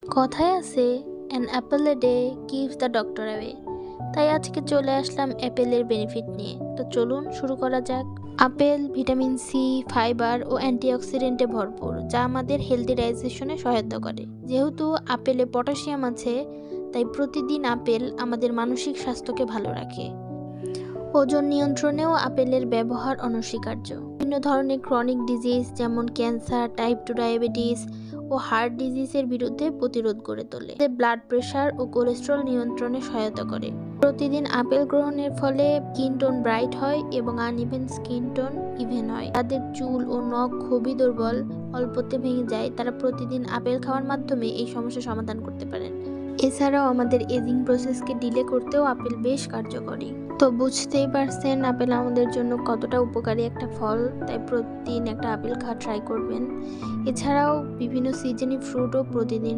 কথায় আছে an Apple a day keeps the doctor away. তাই আজকে চলে আসলাম অ্যাপেলের বেনিফিট নিয়ে। তো চলুন শুরু করা যাক। আপেল ভিটামিন সি, ফাইবার ও অ্যান্টিঅক্সিডেন্টে ভরপুর, যা আমাদের হেলদি ডাইজেশনে সহায়তা করে। যেহেতু আপেলে পটাশিয়াম আছে, তাই প্রতিদিন আপেল আমাদের মানসিক স্বাস্থ্যকে ভালো রাখে। ওজন নিয়ন্ত্রণেও আপেলের ব্যবহার অনস্বীকার্য। বিভিন্ন ধরনের ক্রনিক ডিজিজ যেমন ক্যান্সার, টাইপ 2 ডায়াবেটিস ও হার্ট ডিজিজের বিরুদ্ধে প্রতিরোধ গড়ে তোলে। ব্লাড প্রেশার ও কোলেস্ট্রল নিয়ন্ত্রণে সহায়তা করে। প্রতিদিন আপেল গ্রহণের ফলে স্কিন টোন ব্রাইট হয় এবং আনইভেন স্কিন টোন ইভেন হয়। যাদের চুল ও নখ খুবই দুর্বল, অল্পতে ভেঙে যায়, তারা প্রতিদিন আপেল খাওয়ার মাধ্যমে এই সমস্যা সমাধান করতে পারেন। এছাড়াও আমাদের এজিং প্রসেসকে ডিলে করতেও আপেল বেশ কার্যকরী। তো বুঝতেই পারছেন আপেল আমাদের জন্য কতটা উপকারী একটা ফল, তাই প্রতিদিন একটা আপেল খাওয়া ট্রাই করবেন। এছাড়াও বিভিন্ন সিজনি ফ্রুটও প্রতিদিন